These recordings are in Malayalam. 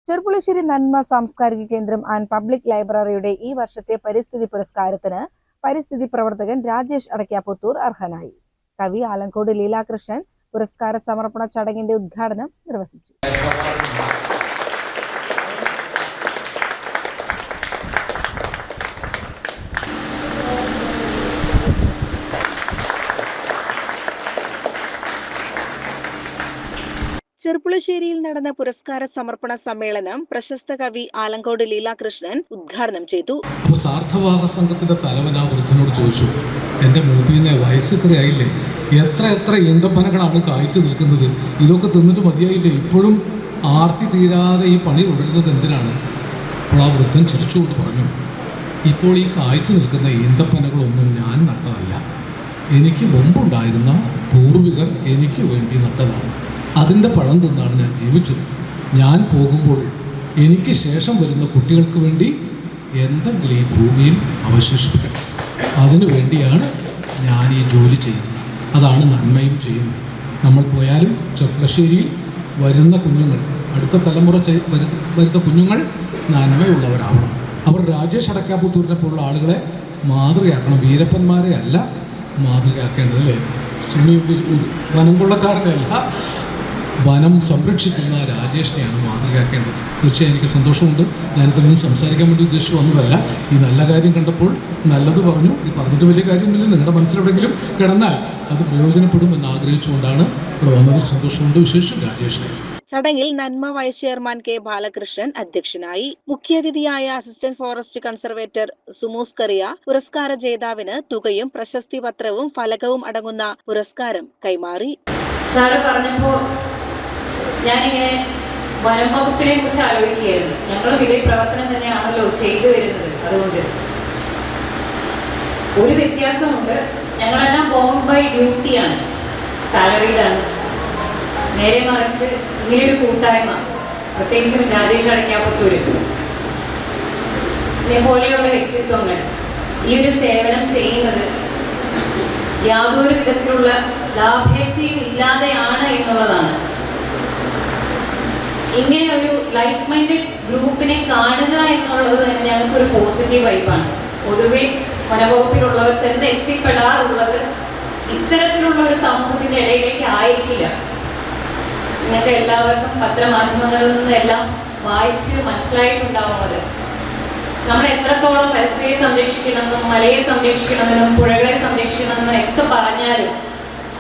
ചെർപ്പുളശ്ശേരി നന്മ സാംസ്കാരിക കേന്ദ്രം ആൻഡ് പബ്ലിക് ലൈബ്രറിയുടെ ഈ വർഷത്തെ പരിസ്ഥിതി പുരസ്കാരത്തിന് പരിസ്ഥിതി പ്രവർത്തകൻ രാജേഷ് അടയ്ക്കാപുത്തൂർ അർഹനായി. കവി ആലങ്കോട് ലീലാകൃഷ്ണൻ പുരസ്കാര സമർപ്പണ ചടങ്ങിന്റെ ഉദ്ഘാടനം നിർവഹിച്ചു. ചെർപ്പുളശ്ശേരിയിൽ നടന്ന പുരസ്കാര സമർപ്പണ സമ്മേളനം പ്രശസ്ത കവി ആലങ്കോട് ലീലാകൃഷ്ണൻ ഉദ്ഘാടനം ചെയ്തു. സാർത്ഥവാഹ സംഘത്തിന്റെ തലവൻ ആ വൃദ്ധനോട് ചോദിച്ചു, എന്റെ മൂപ്പിനെ വയസ്സിത്രയായില്ലേ, എത്ര ഈന്തപ്പനകളാണ് കായ്ച്ചു നിൽക്കുന്നത്, ഇതൊക്കെ തിന്നിട്ട് മതിയായില്ലേ, ഇപ്പോഴും ആർത്തി തീരാതെ ഈ പണി തുടരുന്നത് എന്തിനാണ്? അപ്പോൾ ആ വൃദ്ധൻ ചിരിച്ചുകൊണ്ട് പറഞ്ഞു, ഇപ്പോൾ ഈ കായ്ച്ചു നിൽക്കുന്ന ഈന്തപ്പനകളൊന്നും ഞാൻ നട്ടതല്ല, എനിക്ക് മുമ്പുണ്ടായിരുന്ന പൂർവികർ എനിക്ക് വേണ്ടി നട്ടതാണ്. അതിൻ്റെ പഴം തിന്നാണ് ഞാൻ ജീവിച്ചത്. ഞാൻ പോകുമ്പോൾ എനിക്ക് ശേഷം വരുന്ന കുട്ടികൾക്ക് വേണ്ടി എന്തെങ്കിലും ഈ ഭൂമിയിൽ അവശേഷിപ്പിക്കണം. അതിനു വേണ്ടിയാണ് ഞാൻ ഈ ജോലി ചെയ്യുന്നത്. അതാണ് നന്മയും ചെയ്യുന്നത്. നമ്മൾ പോയാലും ചെർപ്പുളശ്ശേരിയിൽ വരുന്ന കുഞ്ഞുങ്ങൾ, അടുത്ത തലമുറ വരുന്ന കുഞ്ഞുങ്ങൾ നന്മയുള്ളവരാവണം. അവർ രാജേഷ് അടയ്ക്കാപുത്തൂരിനെ പോലുള്ള ആളുകളെ മാതൃകയാക്കണം. വീരപ്പന്മാരെ അല്ല മാതൃകയാക്കേണ്ടത്, അല്ലേ? വനം കൊള്ളക്കാരനെയല്ല, വനം സംരക്ഷിക്കുന്ന രാജേഷിനെയാണ് മാതൃകയാക്കേണ്ടത്. തീർച്ചയായും എനിക്ക് സന്തോഷമുണ്ട്. ഞാനിതൊന്നും സംസാരിക്കാൻ വേണ്ടി ഉദ്ദേശിച്ചു വന്നതല്ല. ഈ നല്ല കാര്യം കണ്ടപ്പോൾ നല്ലത് പറഞ്ഞു. ഈ പറഞ്ഞിട്ട് വലിയ കാര്യമൊന്നുമില്ല, നിങ്ങളുടെ മനസ്സിലെവിടെയെങ്കിലും കിടന്നാൽ അത് പ്രയോജനപ്പെടുമെന്ന് ആഗ്രഹിച്ചുകൊണ്ടാണ് ഇവിടെ വന്നതിൽ സന്തോഷമുണ്ട്. വിശേഷം രാജേഷിനെ. ചടങ്ങിൽ നന്മ വൈസ് ചെയർമാൻ കെ ബാലകൃഷ്ണൻ അധ്യക്ഷനായി. മുഖ്യാതിഥിയായ അസിസ്റ്റന്റ് ഫോറസ്റ്റ് കൺസർവേറ്റർ സുമൂസ് കറിയ പുരസ്കാര ജേതാവിന് തുകയും പ്രശസ്തി പത്രവും ഫലകവും അടങ്ങുന്ന പുരസ്കാരം കൈമാറി. സാറ് പറഞ്ഞപ്പോൾ ഞാനിങ്ങനെ വനം വകുപ്പിനെ കുറിച്ച് ആലോചിക്കുകയായിരുന്നു. ഞങ്ങളും ഇതേ പ്രവർത്തനം തന്നെയാണല്ലോ ചെയ്തു വരുന്നത്. അതുകൊണ്ട് ഒരു വ്യത്യാസമുണ്ട്, ഞങ്ങളെല്ലാം ബൗണ്ട് ബൈ ഡ്യൂട്ടിയാണ്, സാലറീഡാണ്. നേരെ മറിച്ച് ഇങ്ങനെയൊരു കൂട്ടായ്മ, പ്രത്യേകിച്ചും രാജേഷ് അടയ്ക്കാപുത്തൂര് പോലെയുള്ള വ്യക്തിത്വങ്ങൾ ഈ ഒരു സേവനം ചെയ്യുന്നത് യാതൊരു വിധത്തിലുള്ള ലാഭേച്ഛയും ഇല്ലാതെയാണ് എന്നുള്ളതാണ്. ഇങ്ങനെ ഒരു ലൈക്ക് മൈൻഡഡ് ഗ്രൂപ്പിനെ കാണുക എന്നുള്ളത് തന്നെ ഞങ്ങൾക്കൊരു പോസിറ്റീവ് വൈബാണ്. പൊതുവെ വനവകുപ്പിലുള്ളവർ ചെന്ന് എത്തിപ്പെടാറുള്ളത് ഇത്തരത്തിലുള്ള ഒരു സമൂഹത്തിന്റെ ഇടയിലേക്ക് ആയിരിക്കില്ല. നിങ്ങൾക്ക് എല്ലാവർക്കും പത്രമാധ്യമങ്ങളിൽ നിന്നെല്ലാം വായിച്ച് മനസ്സിലായിട്ടുണ്ടാവും. അത് നമ്മൾ എത്രത്തോളം പരിസ്ഥിതിയെ സംരക്ഷിക്കണമെന്നും മലയെ സംരക്ഷിക്കണമെന്നും പുഴകളെ സംരക്ഷിക്കണമെന്നും ഒക്കെ പറഞ്ഞാലും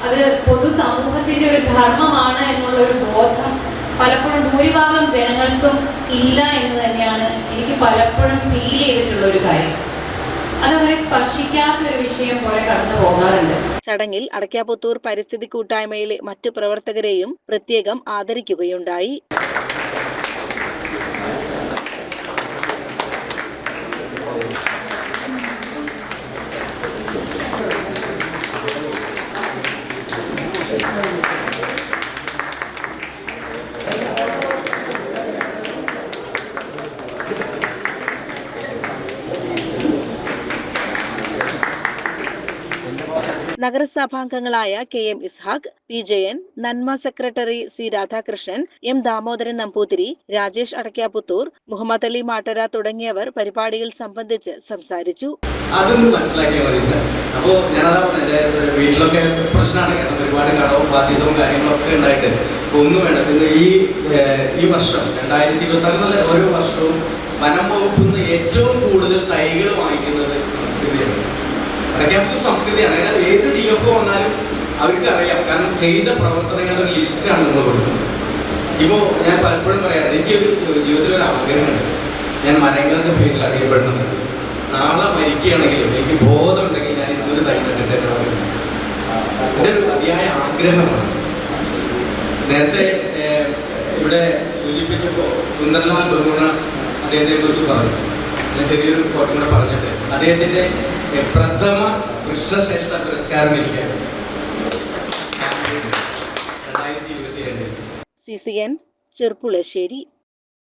അത് പൊതു സമൂഹത്തിന്റെ ഒരു ധർമ്മമാണ് എന്നുള്ള ഒരു ബോധം പലപ്പോഴും ഭൂരിഭാഗം ജനങ്ങൾക്കും ഇല്ല എന്ന് തന്നെയാണ് എനിക്ക് പലപ്പോഴും ഫീൽ ചെയ്തിട്ടുള്ള ഒരു കാര്യം. അതവരെ സ്പർശിക്കാത്തൊരു വിഷയം പോലെ കടന്നു പോകാറുണ്ട്. ചടങ്ങിൽ അടയ്ക്കാപുത്തൂർ പരിസ്ഥിതി കൂട്ടായ്മയിലെ മറ്റു പ്രവർത്തകരെയും പ്രത്യേകം ആദരിക്കുകയുണ്ടായി. നഗരസഭാംഗങ്ങളായ K M Ishaq, P Jayan, Nanma secretary C Radhakrishnan, M Damodaran Namboothiri, Rajesh Adakkaputhur, Muhammad Ali Mattara തുടങ്ങിയവർ പരിപാടിയിൽ സംബന്ധിച്ച് സംസാരിച്ചു. അതൊന്ന് മനസ്സിലാക്കിയാൽ മതി സാർ. അപ്പോൾ ഞാനതാ പറഞ്ഞത്, എൻ്റെ വീട്ടിലൊക്കെ പ്രശ്നമാണ്. കാരണം ഒരുപാട് കടവും ബാധ്യതവും കാര്യങ്ങളൊക്കെ ഉണ്ടായിട്ട് ഒന്നും വേണം. പിന്നെ ഈ വർഷം 2024 ഓരോ വർഷവും വനം വകുപ്പിൽ നിന്ന് ഏറ്റവും കൂടുതൽ തൈകൾ വാങ്ങിക്കുന്നത് സംസ്കൃതിയാണ്, അടയ്ക്കാപുത്തൂർ സംസ്കൃതിയാണ്. അതിനാൽ ഏത് DFO വന്നാലും അവർക്ക് അറിയാം, കാരണം ചെയ്ത പ്രവർത്തനങ്ങളുടെ ലിസ്റ്റാണ് നമ്മൾ കൊടുക്കുന്നത്. ഇപ്പോൾ ഞാൻ പലപ്പോഴും പറയാറ്, എനിക്കൊരു ജീവിതത്തിലൊരു ആഗ്രഹമുണ്ട്, ഞാൻ മരങ്ങളുടെ പേരിൽ അറിയപ്പെടുന്നുണ്ട്. നാളെ മരിക്കുകയാണെങ്കിലും എനിക്ക് ബോധമുണ്ടെങ്കിൽ ഞാൻ ഇന്നൊരു തൈ നട്ടിട്ട് എൻ്റെ ഒരു അതിയായ ആഗ്രഹമാണ്. നേരത്തെ ഇവിടെ സൂചിപ്പിച്ചപ്പോൾ സുന്ദർലാൽ ബഹുഗുണ അദ്ദേഹത്തിനെ കുറിച്ച് പറഞ്ഞു. ഞാൻ ചെറിയൊരു കോട്ടം കൂടെ പറഞ്ഞിട്ട്, അദ്ദേഹത്തിൻ്റെ പ്രഥമ കൃഷ്ണശ്രേഷ്ഠ പുരസ്കാരം ഇരിക്കുകയാണ് 2022. CCN ചെർപ്പുളശ്ശേരി.